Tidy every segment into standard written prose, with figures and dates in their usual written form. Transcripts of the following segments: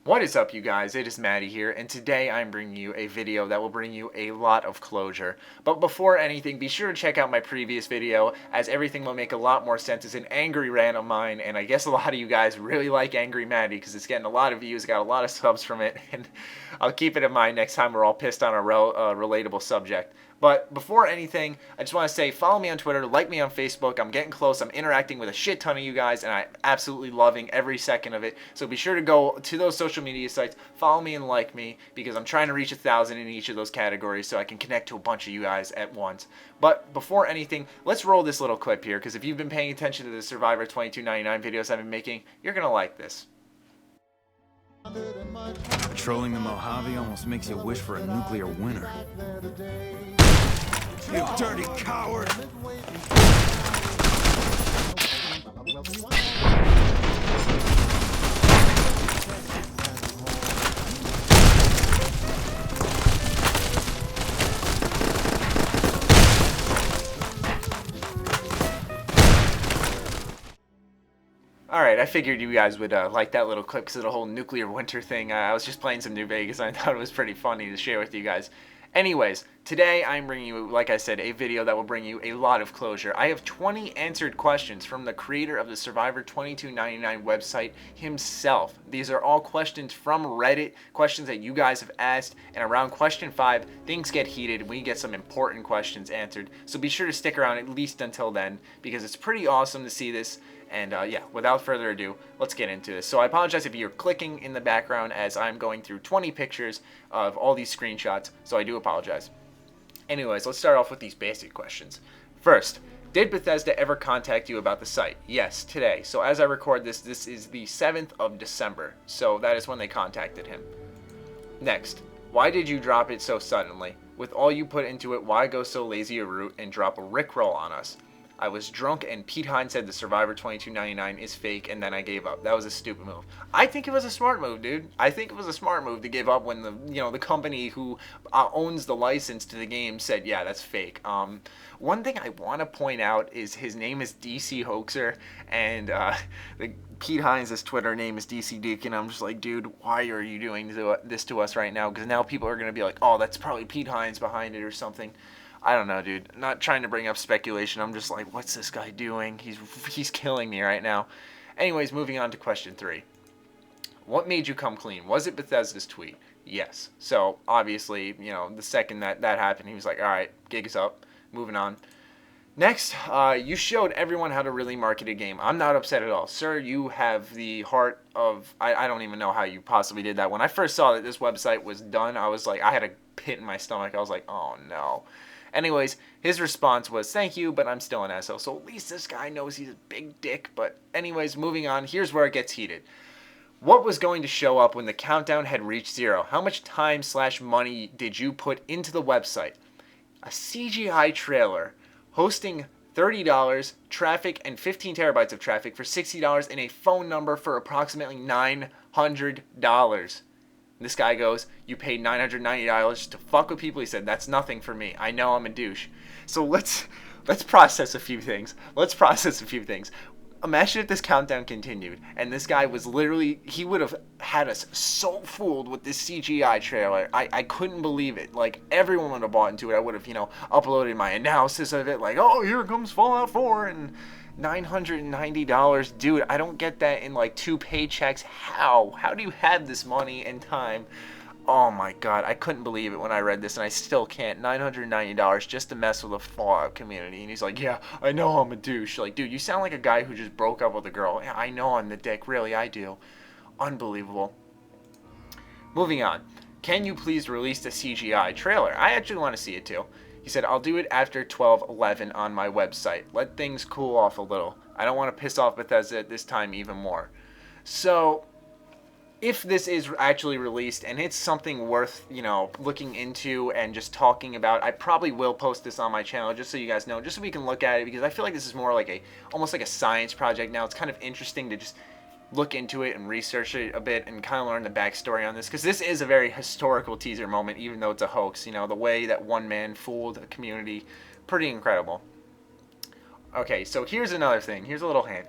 What is up, you guys? It is Maddie here, and today I'm bringing you a video that will bring you a lot of closure. But before anything, be sure to check out my previous video, as everything will make a lot more sense. It's an angry rant of mine, and I guess a lot of you guys really like Angry Maddie because it's getting a lot of views, got a lot of subs from it, and I'll keep it in mind next time we're all pissed on a relatable subject. But before anything, I just want to say follow me on Twitter, like me on Facebook. I'm getting close. I'm interacting with a shit ton of you guys, and I'm absolutely loving every second of it. So be sure to go to those social media sites, follow me and like me, because I'm trying to reach 1,000 in each of those categories so I can connect to a bunch of you guys at once. But before anything, let's roll this little clip here, because if you've been paying attention to the Survivor 2299 videos I've been making, you're going to like this. Patrolling the Mojave almost makes you wish for a nuclear winter. You dirty coward! Alright, I figured you guys would like that little clip because of the whole nuclear winter thing. I was just playing some New Vegas and I thought it was pretty funny to share with you guys. Anyways, today I'm bringing you, like I said, a video that will bring you a lot of closure. I have 20 answered questions from the creator of the Survivor 2299 website himself. These are all questions from Reddit, questions that you guys have asked, and around question 5, things get heated and we get some important questions answered. So be sure to stick around at least until then, because it's pretty awesome to see this. And yeah, without further ado, let's get into this. So I apologize if you're clicking in the background as I'm going through 20 pictures of all these screenshots, so I do apologize. Anyways, let's start off with these basic questions. First, did Bethesda ever contact you about the site? Yes, today. So as I record this, this is the 7th of December, so that is when they contacted him. Next, why did you drop it so suddenly? With all you put into it, why go so lazy a route and drop a rickroll on us? I was drunk and Pete Hines said the Survivor 2299 is fake and then I gave up. That was a stupid move. I think it was a smart move, dude. I think it was a smart move to give up when the company who owns the license to the game said, yeah, that's fake. One thing I want to point out is his name is DC Hoaxer and Pete Hines' Twitter name is DC Duke, and I'm just like, dude, why are you doing this to us right now? Because now people are going to be like, oh, that's probably Pete Hines behind it or something. I don't know, dude. Not trying to bring up speculation. I'm just like, what's this guy doing? He's killing me right now. Anyways, moving on to question 3. What made you come clean? Was it Bethesda's tweet? Yes. So, obviously, the second that happened, he was like, all right, gig is up. Moving on. Next, you showed everyone how to really market a game. I'm not upset at all. Sir, you have the heart of... I don't even know how you possibly did that. When I first saw that this website was done, I was like, I had a pit in my stomach. I was like, oh, no. Anyways, his response was, thank you, but I'm still an asshole. So at least this guy knows he's a big dick. But anyways, moving on, here's where it gets heated. What was going to show up when the countdown had reached 0? How much time/money did you put into the website? A CGI trailer hosting $30, traffic, and 15 terabytes of traffic for $60, and a phone number for approximately $900. This guy goes, you paid $990 to fuck with people. He said, that's nothing for me. I know I'm a douche. So let's process a few things. Imagine if this countdown continued and this guy was literally, he would have had us so fooled with this CGI trailer. I couldn't believe it. Like, everyone would have bought into it. I would have, uploaded my analysis of it. Like, oh, here comes Fallout 4 and $990. Dude, I don't get that in like 2 paychecks. How do you have this money and time? Oh my god, I couldn't believe it when I read this, and I still can't. $990 just to mess with the Fallout community. And he's like, yeah, I know I'm a douche. Like, dude, you sound like a guy who just broke up with a girl. Yeah, I know I'm the dick. Really, I do. Unbelievable. Moving on. Can you please release the CGI trailer? I actually want to see it too. He said, I'll do it after 12/11 on my website. Let things cool off a little. I don't want to piss off Bethesda at this time even more. So, if this is actually released and it's something worth, looking into and just talking about, I probably will post this on my channel just so you guys know, just so we can look at it, because I feel like this is more like almost like a science project now. It's kind of interesting to just look into it and research it a bit and kind of learn the backstory on this, because this is a very historical teaser moment, even though it's a hoax. The way that one man fooled a community, pretty incredible. Okay, so here's another thing. Here's a little hint.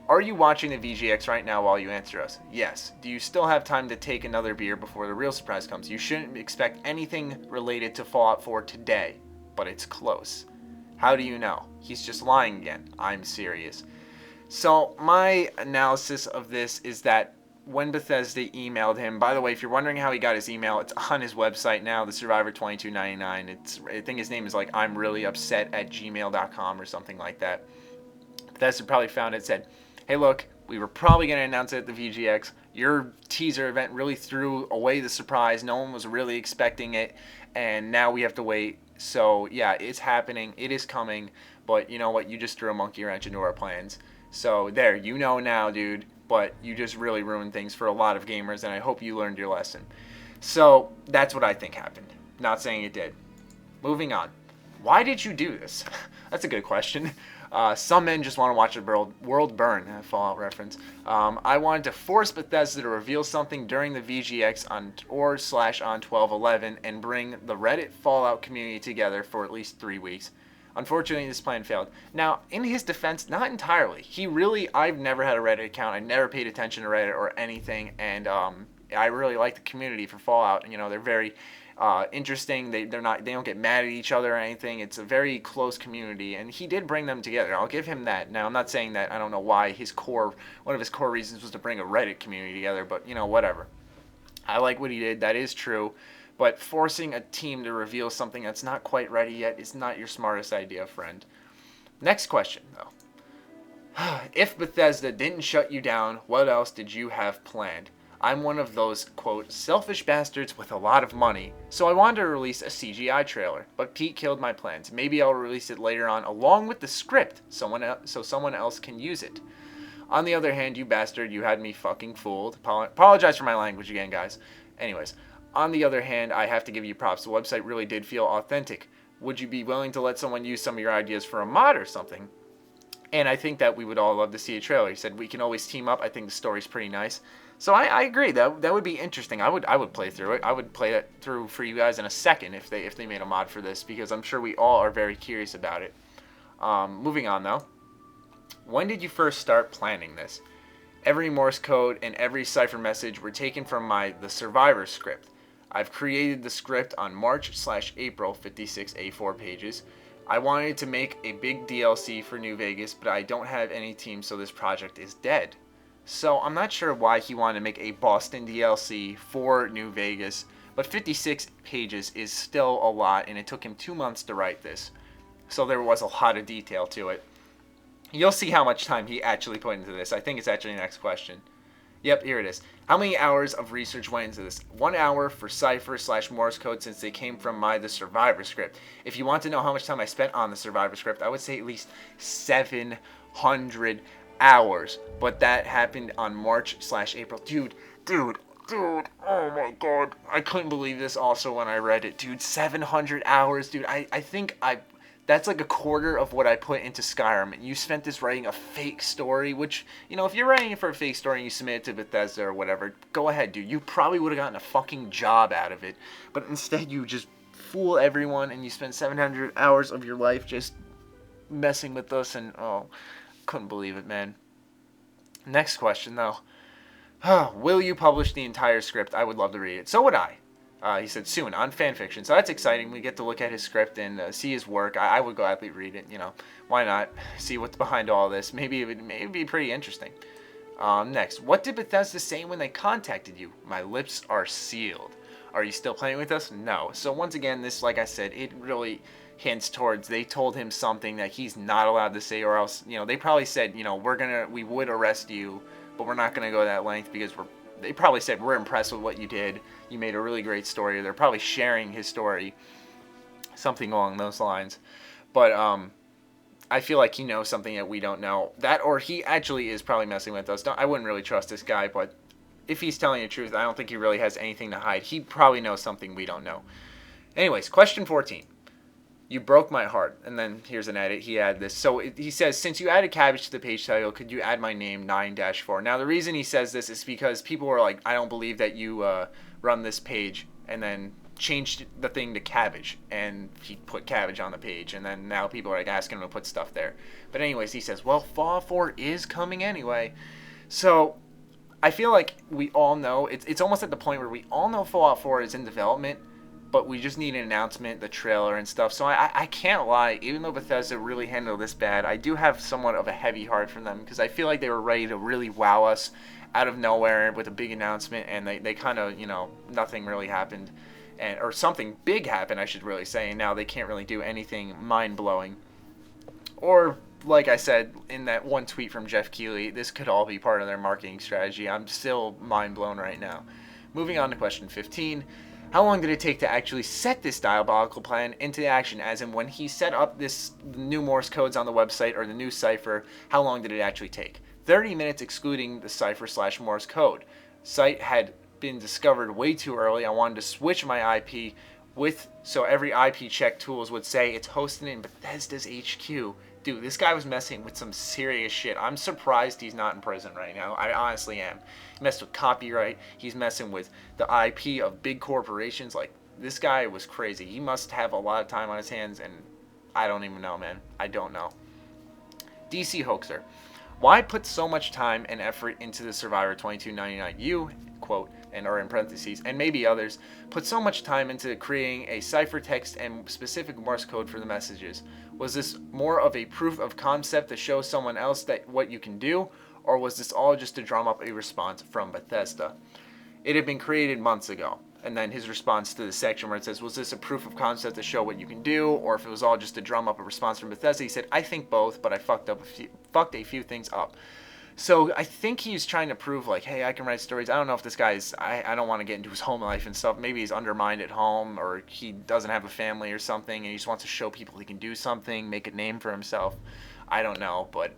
Are you watching the VGX right now while you answer us? Yes. Do you still have time to take another beer before the real surprise comes? You shouldn't expect anything related to Fallout 4 today, but it's close. How do you know? He's just lying again. I'm serious. So my analysis of this is that when Bethesda emailed him, by the way, if you're wondering how he got his email, it's on his website now, the Survivor2299. I think his name is like I'm really upset at gmail.com or something like that. Bethesda probably found it, said, hey, look, we were probably going to announce it at the VGX. Your teaser event really threw away the surprise. No one was really expecting it, and now we have to wait. So, yeah, it's happening. It is coming, but you know what? You just threw a monkey wrench into our plans. So, there, you know now, dude, but you just really ruined things for a lot of gamers, and I hope you learned your lesson. So, that's what I think happened. Not saying it did. Moving on. Why did you do this? That's a good question. Some men just want to watch the world burn. Fallout reference. I wanted to force Bethesda to reveal something during the VGX on 12/11 and bring the Reddit Fallout community together for at least 3 weeks. Unfortunately, this plan failed. Now, in his defense, not entirely. I've never had a Reddit account. I never paid attention to Reddit or anything, and I really like the community for Fallout. You know, they're very interesting. They don't get mad at each other or anything. It's a very close community, and he did bring them together. I'll give him that. Now, I'm not saying that I don't know why one of his core reasons was to bring a Reddit community together, but you know, whatever. I like what he did. That is true. But forcing a team to reveal something that's not quite ready yet is not your smartest idea, friend. Next question, though. If Bethesda didn't shut you down, what else did you have planned? I'm one of those, quote, selfish bastards with a lot of money, so I wanted to release a CGI trailer, but Pete killed my plans. Maybe I'll release it later on along with the script, so someone else can use it. On the other hand, you bastard, you had me fucking fooled. Apologize for my language again, guys. Anyways, on the other hand, I have to give you props. The website really did feel authentic. Would you be willing to let someone use some of your ideas for a mod or something? And I think that we would all love to see a trailer. He said we can always team up. I think the story's pretty nice. So I agree. That would be interesting. I would play through it. I would play it through for you guys in a second if they made a mod for this, because I'm sure we all are very curious about it. Moving on though. When did you first start planning this? Every Morse code and every cipher message were taken from the Survivor script. I've created the script on March/April, 56 A4 pages. I wanted to make a big DLC for New Vegas, but I don't have any team, so this project is dead. So I'm not sure why he wanted to make a Boston DLC for New Vegas, but 56 pages is still a lot, and it took him 2 months to write this. So there was a lot of detail to it. You'll see how much time he actually put into this. I think it's actually the next question. Yep, here it is. How many hours of research went into this? 1 hour for cipher/Morse code, since they came from the Survivor script. If you want to know how much time I spent on the Survivor script, I would say at least 700 hours. But that happened on March/April. Dude, oh my god. I couldn't believe this also when I read it. Dude, 700 hours, dude. I think that's like a quarter of what I put into Skyrim. And you spent this writing a fake story, which, you know, if you're writing it for a fake story and you submit it to Bethesda or whatever, go ahead, dude. You probably would have gotten a fucking job out of it. But instead, you just fool everyone and you spend 700 hours of your life just messing with us. And, oh, couldn't believe it, man. Next question, though. Will you publish the entire script? I would love to read it. So would I. He said soon on fanfiction, so that's exciting. We get to look at his script and see his work. I would gladly read it. You know, why not? See what's behind all this. Maybe it would be pretty interesting. Next, what did Bethesda say when they contacted you? My lips are sealed. Are you still playing with us? No. So once again, this, like I said, it really hints towards they told him something that he's not allowed to say, or else, you know, they probably said, you know, we would arrest you, but we're not gonna go that length because they probably said, we're impressed with what you did. You made a really great story. They're probably sharing his story. Something along those lines. But I feel like he knows something that we don't know. That, or he actually is probably messing with us. I wouldn't really trust this guy, but if he's telling the truth, I don't think he really has anything to hide. He probably knows something we don't know. Anyways, question 14. You broke my heart. And then here's an edit. He added this. So he says, since you added cabbage to the page title, could you add my name 9-4? Now, the reason he says this is because people were like, I don't believe that you run this page. And then changed the thing to cabbage, and he put cabbage on the page, and then now people are like asking him to put stuff there. But anyways, he says, well, Fallout 4 is coming anyway. So I feel like we all know, it's almost at the point where we all know Fallout 4 is in development, but we just need an announcement, the trailer and stuff. So I can't lie, even though Bethesda really handled this bad, I do have somewhat of a heavy heart for them, because I feel like they were ready to really wow us out of nowhere with a big announcement, and they kind of, nothing really happened. Or something big happened, I should really say, and now they can't really do anything mind-blowing. Or, like I said in that one tweet from Jeff Keighley, this could all be part of their marketing strategy. I'm still mind-blown right now. Moving on to question 15. How long did it take to actually set this diabolical plan into action? As in, when he set up this new Morse codes on the website, or the new cipher, how long did it actually take? 30 minutes excluding the cipher/Morse code. Site had been discovered way too early. I wanted to switch my IP so every IP check tools would say it's hosted in Bethesda's HQ. Dude, this guy was messing with some serious shit. I'm surprised he's not in prison right now. I honestly am. He messed with copyright. He's messing with the IP of big corporations. Like, this guy was crazy. He must have a lot of time on his hands, and I don't even know, man. I don't know. DC Hoaxer. Why put so much time and effort into the Survivor 2299? You, quote, or in parentheses, and maybe others, put so much time into creating a ciphertext and specific Morse code for the messages. Was this more of a proof of concept to show someone else that what you can do, or was this all just to drum up a response from Bethesda? It had been created months ago. And then his response to the section where it says, was this a proof of concept to show what you can do, or if it was all just to drum up a response from Bethesda? He said, I think both, but I fucked a few things up. So I think he's trying to prove, like, hey, I can write stories. I don't know if this guy's, I don't want to get into his home life and stuff. Maybe he's undermined at home, or he doesn't have a family or something, and he just wants to show people he can do something, make a name for himself. I don't know, but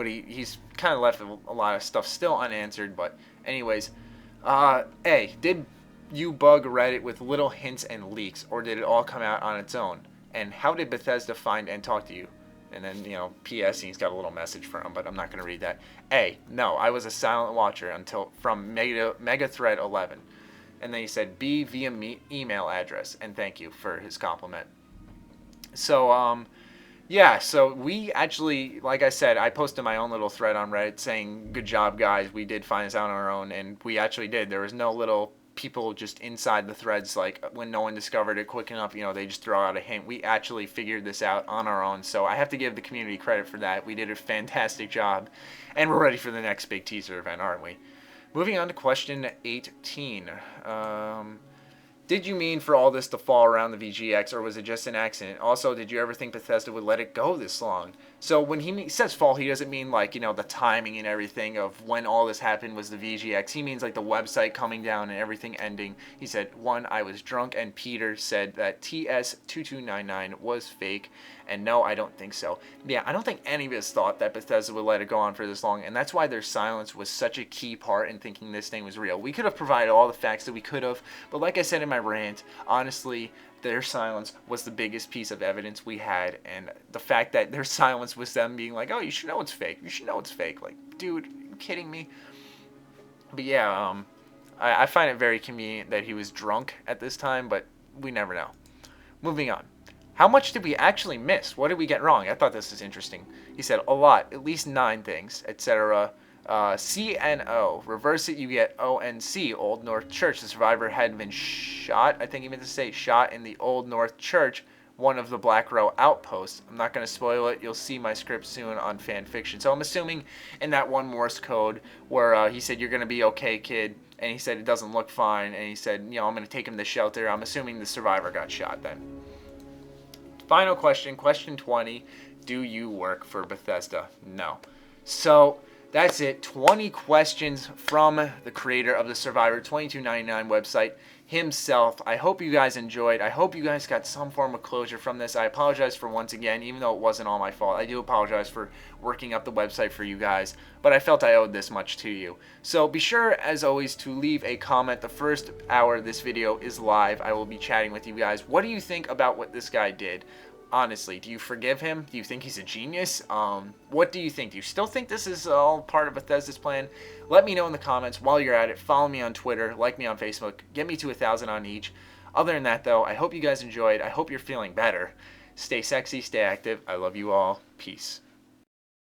he's kind of left a lot of stuff still unanswered. But anyways, did you bug Reddit with little hints and leaks, or did it all come out on its own? And how did Bethesda find and talk to you? And then, P.S. he's got a little message for him, but I'm not going to read that. No, I was a silent watcher from Mega Thread 11. And then he said, B, via email address. And thank you for his compliment. So, so we actually, like I said, I posted my own little thread on Reddit saying, good job, guys. We did find this out on our own, and we actually did. There was no little people just inside the threads, like when no one discovered it quick enough, they just throw out a hint. We actually figured this out on our own, so I have to give the community credit for that. We did a fantastic job, and we're ready for the next big teaser event, aren't we? Moving on to question 18. Did you mean for all this to fall around the VGX, or was it just an accident? Also, did you ever think Bethesda would let it go this long? So when he says fall, he doesn't mean like, the timing and everything of when all this happened was the VGX. He means like the website coming down and everything ending. He said, 1, I was drunk, and Peter said that TS2299 was fake. And no, I don't think so. Yeah, I don't think any of us thought that Bethesda would let it go on for this long, and that's why their silence was such a key part in thinking this thing was real. We could have provided all the facts that we could have, but like I said in my rant, honestly, their silence was the biggest piece of evidence we had, and the fact that their silence was them being like, oh, you should know it's fake. You should know it's fake. Like, dude, are you kidding me? But yeah, I find it very convenient that he was drunk at this time, but we never know. Moving on. How much did we actually miss? What did we get wrong? I thought this was interesting. He said, a lot, at least 9 things, etc. CNO. Reverse it, you get ONC, Old North Church. The survivor had been shot. I think he meant to say shot in the Old North Church, one of the Black Row outposts. I'm not going to spoil it. You'll see my script soon on fan fiction. So I'm assuming in that one Morse code where he said, you're going to be okay, kid. And he said, it doesn't look fine. And he said, I'm going to take him to shelter. I'm assuming the survivor got shot then. Final question, question 20. Do you work for Bethesda? No. So that's it. 20 questions from the creator of the Survivor 2299 website himself. I hope you guys enjoyed. I hope you guys got some form of closure from this. I apologize for once again, even though it wasn't all my fault. I do apologize for working up the website for you guys, but I felt I owed this much to you. So be sure, as always, to leave a comment. The first hour of this video is live. I will be chatting with you guys. What do you think about what this guy did? Honestly, do you forgive him? Do you think he's a genius? What do you think? Do you still think this is all part of Bethesda's plan? Let me know in the comments. While you're at it, follow me on Twitter, like me on Facebook, get me to 1,000 on each. Other than that, though, I hope you guys enjoyed. I hope you're feeling better. Stay sexy, stay active. I love you all. Peace.